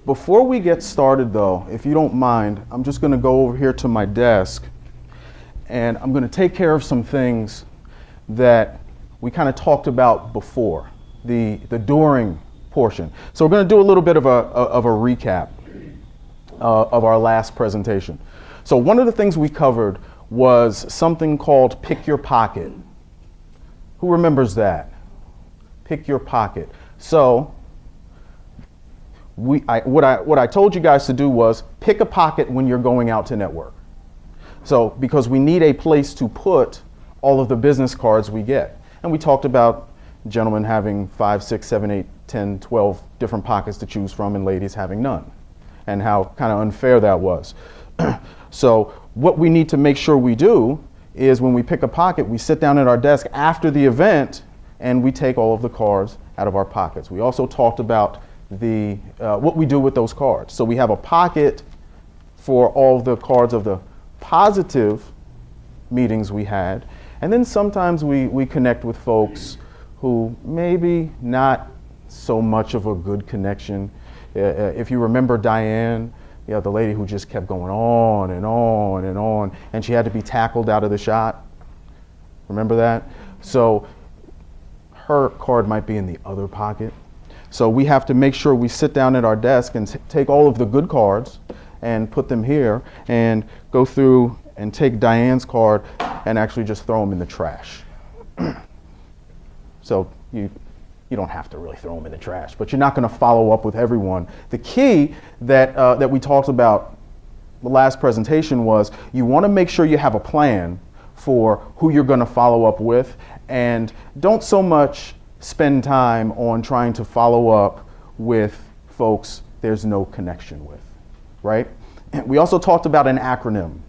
Before we get started though, if you don't mind, I'm just gonna go over here to my desk and I'm gonna take care of some things that we kind of talked about before, the during portion. So we're gonna do a little bit of a recap of our last presentation. So one of the things we covered was something called pick your pocket. Who remembers that? Pick your pocket. So what I told you guys to do was pick a pocket when you're going out to network. So because we need a place to put all of the business cards we get. And we talked about gentlemen having 5, 6, 7, 8, 10, 12 different pockets to choose from and ladies having none, and how kind of unfair that was. So what we need to make sure we do is when we pick a pocket, we sit down at our desk after the event and we take all of the cards out of our pockets. We also talked about what we do with those cards. So we have a pocket for all of the cards of the positive meetings we had, and then sometimes we connect with folks who maybe not so much of a good connection. If you remember Diane, the lady who just kept going on and on and on, and she had to be tackled out of the shot. Remember that? So her card might be in the other pocket. So we have to make sure we sit down at our desk and take all of the good cards and put them here and go through and take Diane's card and actually just throw them in the trash. So you don't have to really throw them in the trash, but you're not going to follow up with everyone. The key that we talked about the last presentation was you want to make sure you have a plan for who you're going to follow up with, and don't so much spend time on trying to follow up with folks there's no connection with, right? We also talked about an acronym,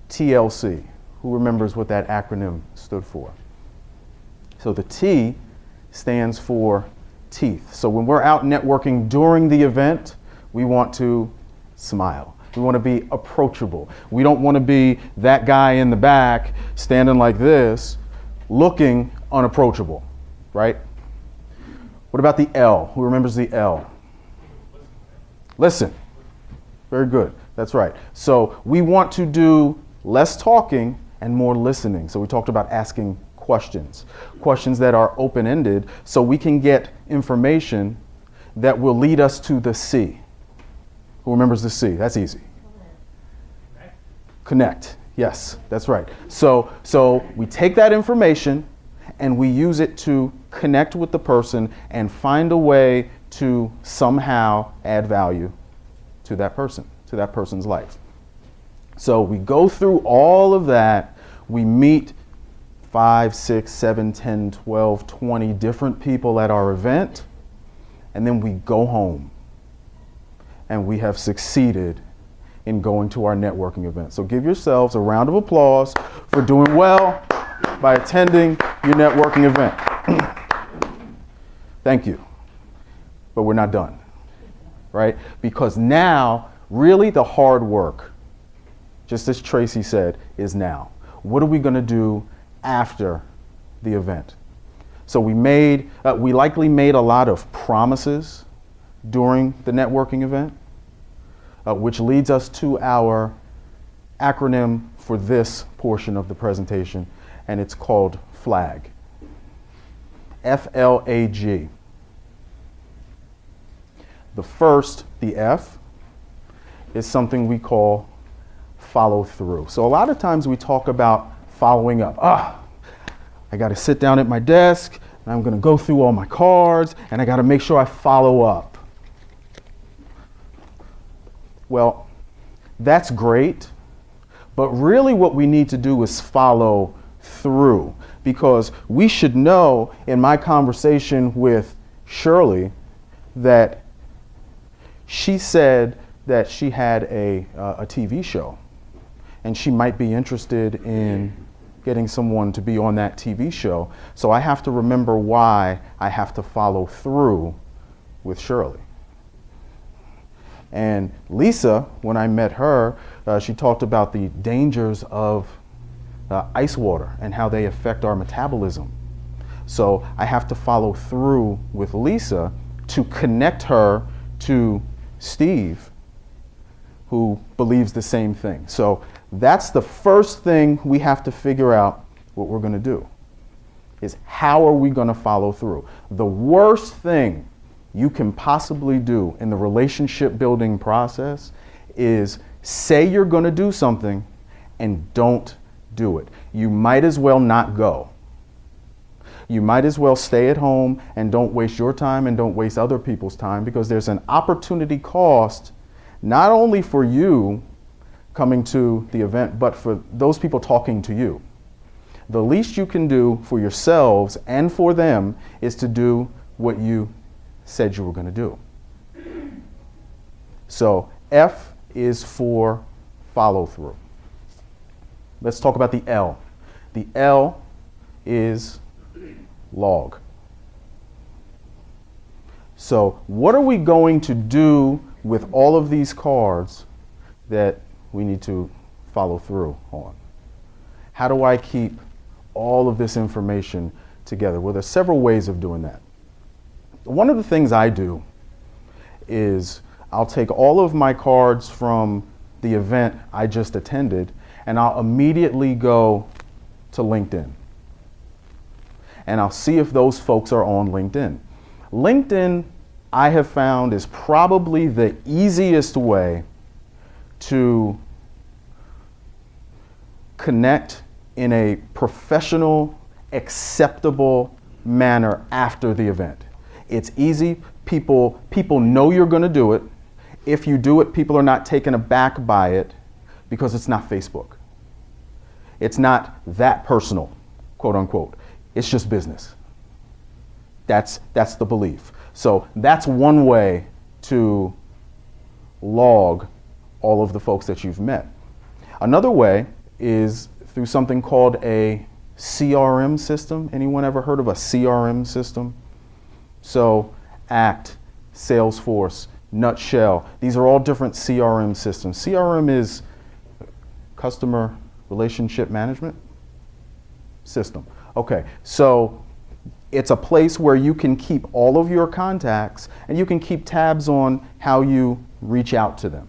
TLC. Who remembers what that acronym stood for? So the T stands for teeth. So when we're out networking during the event, we want to smile. We want to be approachable. We don't want to be that guy in the back standing like this, looking unapproachable, right? What about the L? Who remembers the L? Listen. Very good. That's right. So we want to do less talking and more listening. So we talked about asking questions that are open-ended so we can get information that will lead us to the C. Who remembers the C? That's easy. Connect. Yes, that's right. So we take that information and we use it to connect with the person and find a way to somehow add value to that person, to that person's life. So we go through all of that. We meet 5, 6, 7, 10, 12, 20 different people at our event, and then we go home and we have succeeded in going to our networking event. So give yourselves a round of applause for doing well by attending your networking event. Thank you. But we're not done, right? Because now, really the hard work, just as Tracy said, is now. What are we going to do after the event? So we likely made a lot of promises during the networking event, which leads us to our acronym for this portion of the presentation, and it's called FLAG. F-L-A-G. The F, is something we call follow through. So a lot of times we talk about following up. I got to sit down at my desk and I'm going to go through all my cards and I got to make sure I follow up. Well, that's great, but really what we need to do is follow through, because we should know in my conversation with Shirley that she said that she had a TV show and she might be interested in getting someone to be on that TV show. So I have to remember why I have to follow through with Shirley. And Lisa, when I met her, she talked about the dangers of ice water and how they affect our metabolism. So I have to follow through with Lisa to connect her to Steve, who believes the same thing. So that's the first thing we have to figure out what we're going to do, is how are we going to follow through? The worst thing you can possibly do in the relationship building process is say you're going to do something and don't do it. You might as well not go. You might as well stay at home and don't waste your time and don't waste other people's time, because there's an opportunity cost not only for you coming to the event, but for those people talking to you. The least you can do for yourselves and for them is to do what you said you were going to do. So F is for follow through. Let's talk about the L. The L is log. So what are we going to do with all of these cards that we need to follow through on? How do I keep all of this information together? Well, there's several ways of doing that. One of the things I do is I'll take all of my cards from the event I just attended and I'll immediately go to LinkedIn. And I'll see if those folks are on LinkedIn. LinkedIn, I have found, is probably the easiest way to connect in a professional, acceptable manner after the event. It's easy. People know you're going to do it. If you do it, people are not taken aback by it because it's not Facebook. It's not that personal, quote unquote. It's just business. That's the belief. So that's one way to log all of the folks that you've met. Another way is through something called a CRM system. Anyone ever heard of a CRM system? So ACT, Salesforce, Nutshell, these are all different CRM systems. CRM is customer relationship management system. Okay, so it's a place where you can keep all of your contacts and you can keep tabs on how you reach out to them.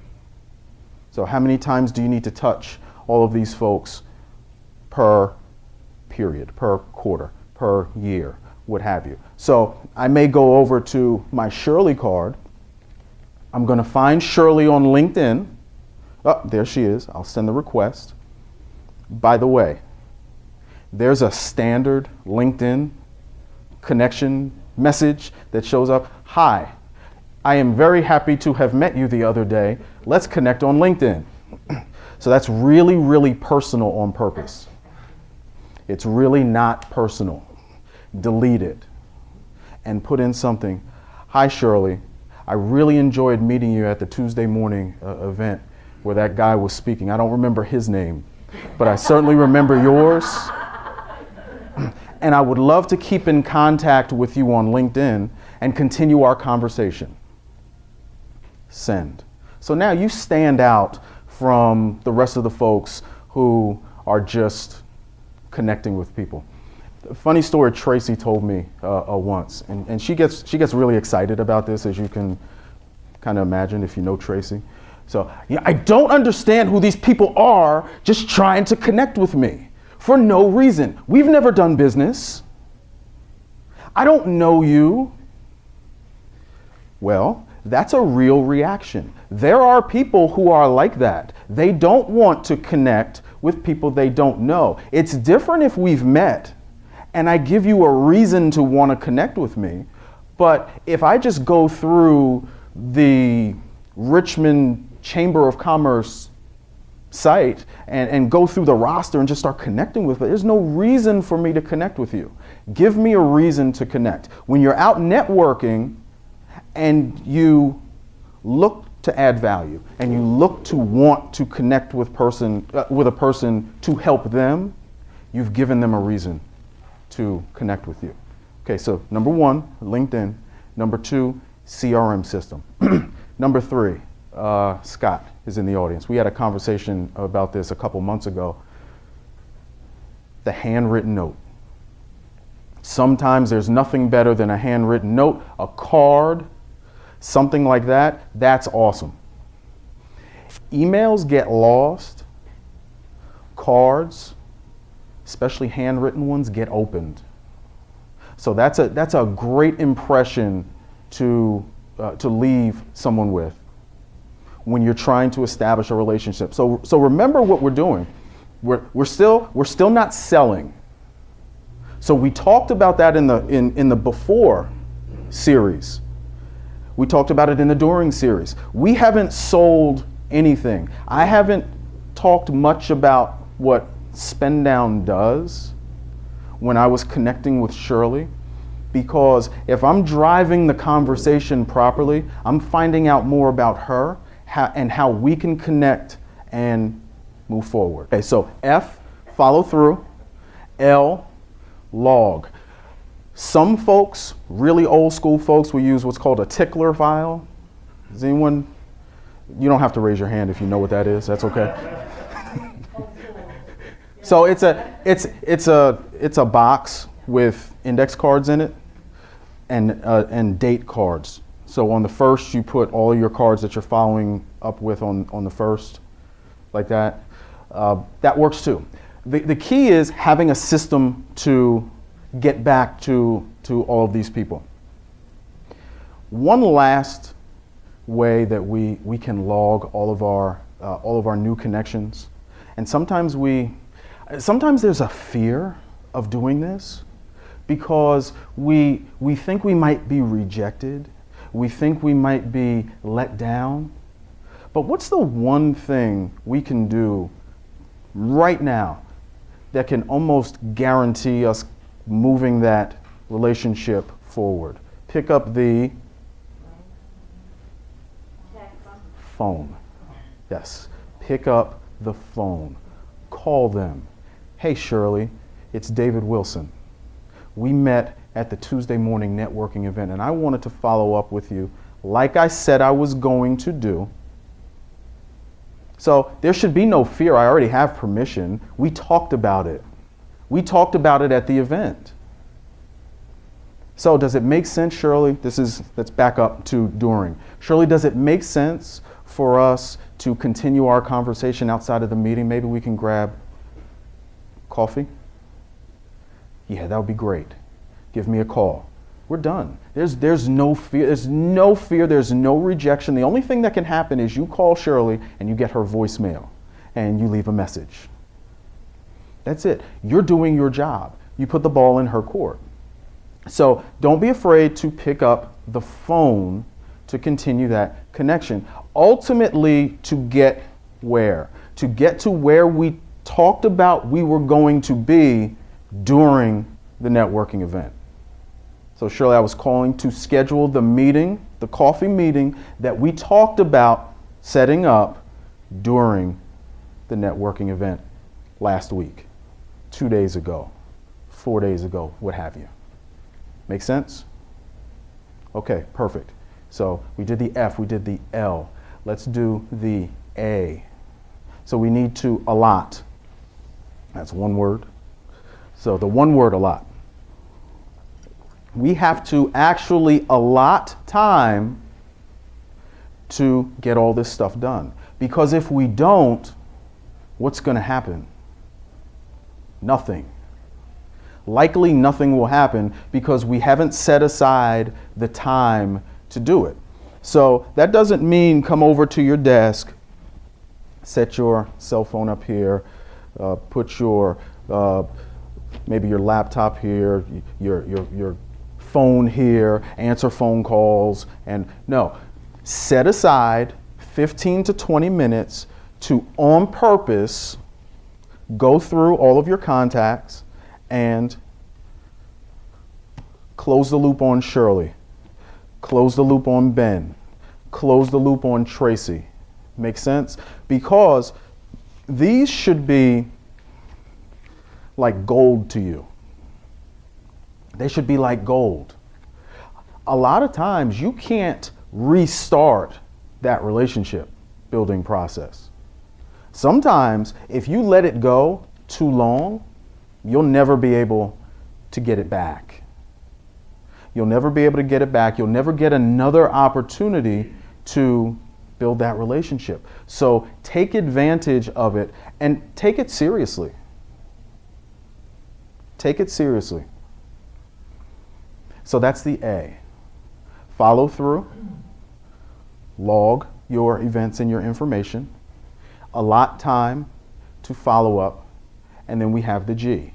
So how many times do you need to touch all of these folks per period, per quarter, per year, what have you. So I may go over to my Shirley card. I'm going to find Shirley on LinkedIn. Oh, there she is. I'll send the request. By the way, there's a standard LinkedIn connection message that shows up. Hi, I am very happy to have met you the other day. Let's connect on LinkedIn. So that's really, really personal on purpose. It's really not personal. Delete it and put in something. Hi, Shirley. I really enjoyed meeting you at the Tuesday morning event where that guy was speaking. I don't remember his name, but I certainly remember yours. And I would love to keep in contact with you on LinkedIn and continue our conversation. Send. So now you stand out from the rest of the folks who are just connecting with people. A funny story Tracy told me once, and she gets really excited about this, as you can kind of imagine if you know Tracy. So, yeah, I don't understand who these people are just trying to connect with me for no reason. We've never done business. I don't know you. Well, that's a real reaction. There are people who are like that. They don't want to connect with people they don't know. It's different if we've met and I give you a reason to want to connect with me. But if I just go through the Richmond Chamber of Commerce site and go through the roster and just start connecting with it, there's no reason for me to connect with you. Give me a reason to connect. When you're out networking and you look to add value and you look to want to connect with a person to help them, you've given them a reason to connect with you. Okay, so number one, LinkedIn. Number two, CRM system. Number three, Scott is in the audience. We had a conversation about this a couple months ago. The handwritten note. Sometimes there's nothing better than a handwritten note, a card, something like that, that's awesome. Emails get lost. Cards, especially handwritten ones, get opened. So that's a great impression to leave someone with when you're trying to establish a relationship. So remember what we're doing. We're still not selling. So we talked about that in the before series. We talked about it in the during series. We haven't sold anything. I haven't talked much about what Spend Down does when I was connecting with Shirley, because if I'm driving the conversation properly, I'm finding out more about her and how we can connect and move forward. Okay, so F, follow through. L, log. Some folks, really old school folks, will use what's called a tickler file. Does anyone? You don't have to raise your hand if you know what that is. That's okay. So it's a box with index cards in it and date cards. So on the first, you put all your cards that you're following up with on the first, like that. That works too. The key is having a system to get back to all of these people. One last way that we can log all of our new connections, and sometimes there's a fear of doing this because we think we might be rejected. We think we might be let down. But what's the one thing we can do right now that can almost guarantee us moving that relationship forward? Pick up the phone. Yes, pick up the phone. Call them. Hey Shirley, it's David Wilson. We met at the Tuesday morning networking event and I wanted to follow up with you like I said I was going to do. So there should be no fear. I already have permission. We talked about it. We talked about it at the event. So does it make sense, Shirley? Let's back up to during. Shirley, does it make sense for us to continue our conversation outside of the meeting? Maybe we can grab coffee? Yeah, that would be great. Give me a call. We're done. There's no fear. There's no fear. There's no rejection. The only thing that can happen is you call Shirley and you get her voicemail and you leave a message. That's it. You're doing your job. You put the ball in her court. So don't be afraid to pick up the phone to continue that connection. Ultimately, to get where? To get to where we talked about we were going to be during the networking event. So Shirley, I was calling to schedule the meeting, the coffee meeting that we talked about setting up during the networking event last week, 2 days ago, 4 days ago, what have you. Make sense? Okay, perfect. So we did the F, we did the L. Let's do the A. So we need to allot. That's one word. So the one word allot. We have to actually allot time to get all this stuff done. Because if we don't, what's going to happen? Nothing. Likely nothing will happen because we haven't set aside the time to do it. So that doesn't mean come over to your desk, set your cell phone up here, put your maybe your laptop here, your phone here, answer phone calls, and no. Set aside 15 to 20 minutes to, on purpose, go through all of your contacts and close the loop on Shirley, close the loop on Ben, close the loop on Tracy. Make sense? Because these should be like gold to you. They should be like gold. A lot of times you can't restart that relationship building process. Sometimes if you let it go too long, you'll never be able to get it back. You'll never be able to get it back. You'll never get another opportunity to build that relationship. So take advantage of it and take it seriously. Take it seriously. So that's the A. Follow through. Log your events and your information. Allot time to follow up. And then we have the G.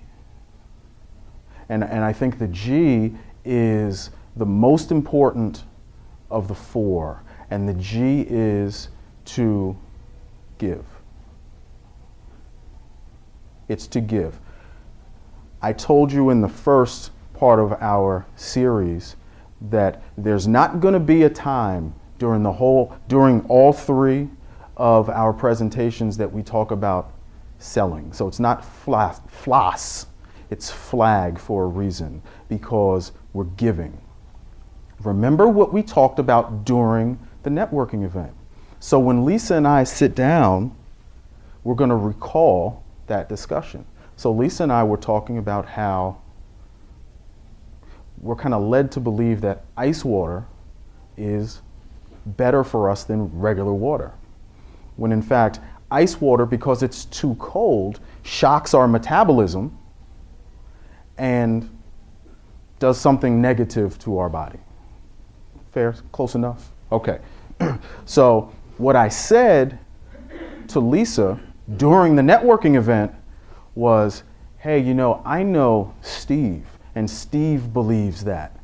And I think the G is the most important of the four. And the G is to give. It's to give. I told you in the first part of our series that there's not going to be a time during all three of our presentations that we talk about selling. So it's not floss, it's flag for a reason, because we're giving. Remember what we talked about during the networking event. So when Lisa and I sit down, we're going to recall that discussion. So Lisa and I were talking about how we're kind of led to believe that ice water is better for us than regular water. When in fact, ice water, because it's too cold, shocks our metabolism and does something negative to our body. Fair? Close enough? Okay. So what I said to Lisa during the networking event was, hey, I know Steve, and Steve believes that.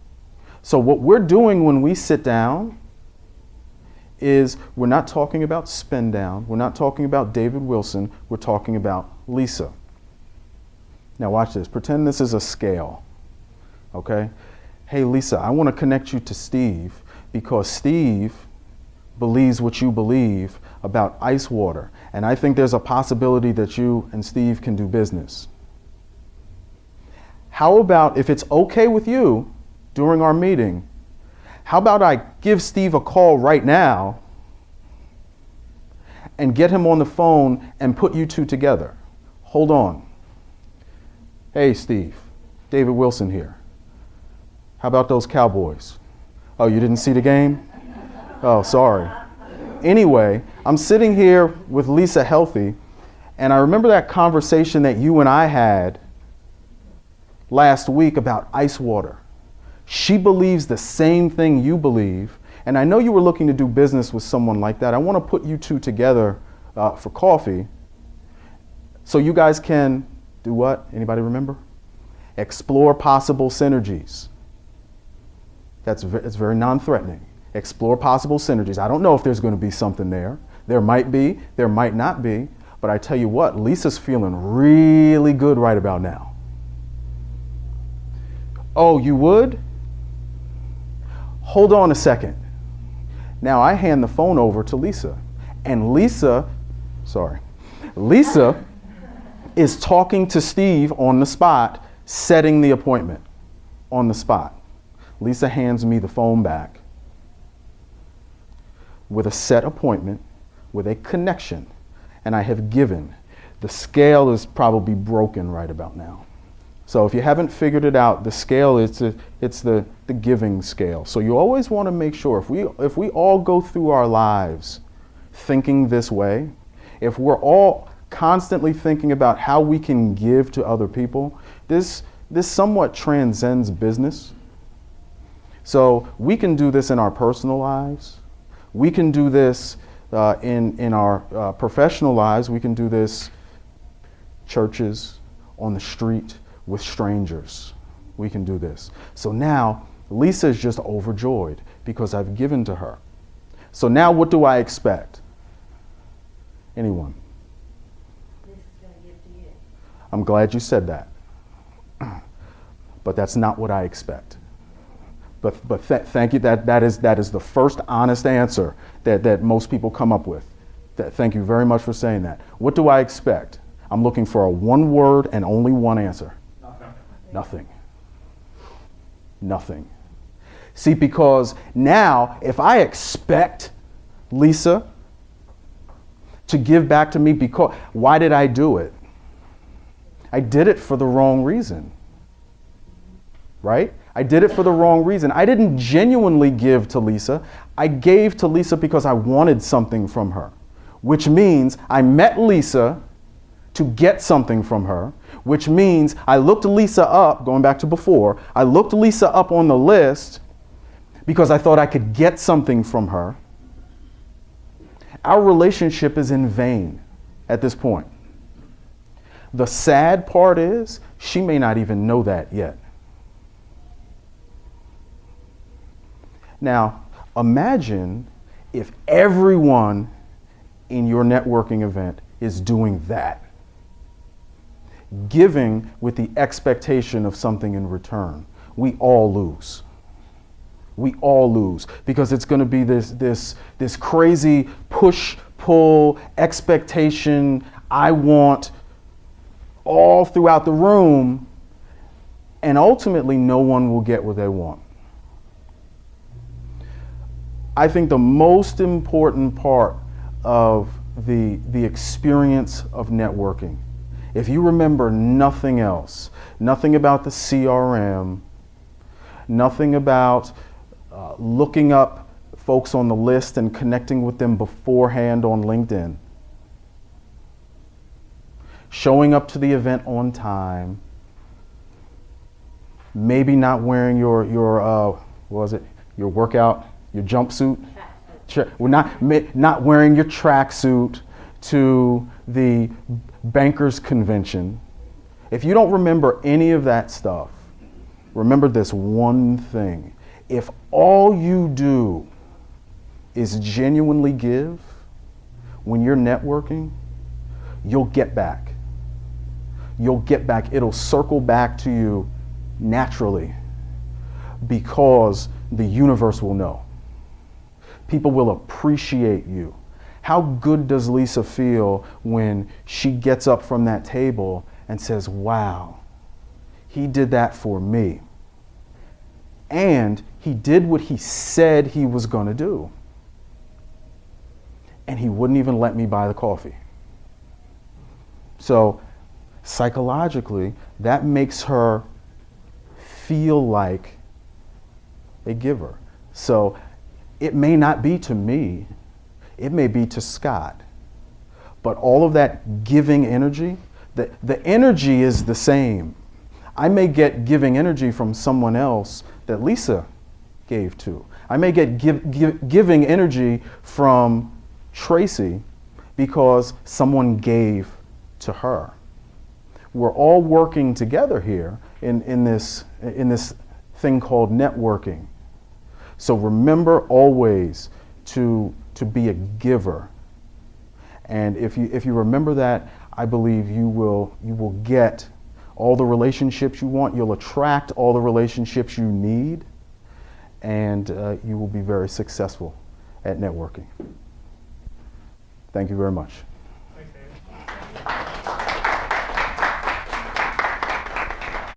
So what we're doing when we sit down is we're not talking about spin down, we're not talking about David Wilson, we're talking about Lisa. Now watch this, pretend this is a scale, okay? Hey Lisa, I want to connect you to Steve because Steve believes what you believe about ice water, and I think there's a possibility that you and Steve can do business. How about, if it's okay with you during our meeting, how about I give Steve a call right now and get him on the phone and put you two together? Hold on. Hey Steve, David Wilson here. How about those Cowboys? Oh, you didn't see the game? Oh, sorry. Anyway, I'm sitting here with Lisa Healthy, and I remember that conversation that you and I had last week about ice water. She believes the same thing you believe, and I know you were looking to do business with someone like that. I want to put you two together for coffee so you guys can do what? Anybody remember? Explore possible synergies. It's very non-threatening. Explore possible synergies. I don't know if there's going to be something there. There might be, there might not be, but I tell you what, Lisa's feeling really good right about now. Oh, you would? Hold on a second. Now I hand the phone over to Lisa, and Lisa is talking to Steve on the spot, setting the appointment on the spot. Lisa hands me the phone back with a set appointment, with a connection, and I have given. The scale is probably broken right about now. So if you haven't figured it out, the scale it's the giving scale. So you always want to make sure if we all go through our lives thinking this way, if we're all constantly thinking about how we can give to other people, this somewhat transcends business. So we can do this in our personal lives. We can do this in our professional lives. We can do this churches, on the street, with strangers. We can do this. So now Lisa is just overjoyed because I've given to her. So now what do I expect? Anyone? I'm glad you said that. But that's not what I expect. But thank you. That is the first honest answer that most people come up with. Thank you very much for saying that. What do I expect? I'm looking for a one word and only one answer. Nothing. Nothing. See, because now if I expect Lisa to give back to me, because why did I do it? I did it for the wrong reason. Right? I did it for the wrong reason. I didn't genuinely give to Lisa. I gave to Lisa because I wanted something from her, which means I met Lisa to get something from her, which means I looked Lisa up, going back to before, I looked Lisa up on the list because I thought I could get something from her. Our relationship is in vain at this point. The sad part is she may not even know that yet. Now, imagine if everyone in your networking event is doing that. Giving with the expectation of something in return. We all lose. We all lose because it's going to be this crazy push-pull expectation, I want, all throughout the room, and ultimately no one will get what they want. I think the most important part of the experience of networking, if you remember nothing else, nothing about the CRM, nothing about looking up folks on the list and connecting with them beforehand on LinkedIn, showing up to the event on time, maybe not wearing your workout, your jumpsuit, not wearing your tracksuit to the bankers convention. If you don't remember any of that stuff, remember this one thing. If all you do is genuinely give when you're networking, you'll get back. You'll get back. It'll circle back to you naturally because the universe will know. People will appreciate you. How good does Lisa feel when she gets up from that table and says, wow, he did that for me. And he did what he said he was going to do. And he wouldn't even let me buy the coffee. So psychologically, that makes her feel like a giver. So it may not be to me, it may be to Scott. But all of that giving energy, the energy is the same. I may get giving energy from someone else that Lisa gave to. I may get giving energy from Tracy because someone gave to her. We're all working together here in this thing called networking. So remember always to be a giver. And if you remember that, I believe you will get all the relationships you want. You'll attract all the relationships you need, and you will be very successful at networking. Thank you very much.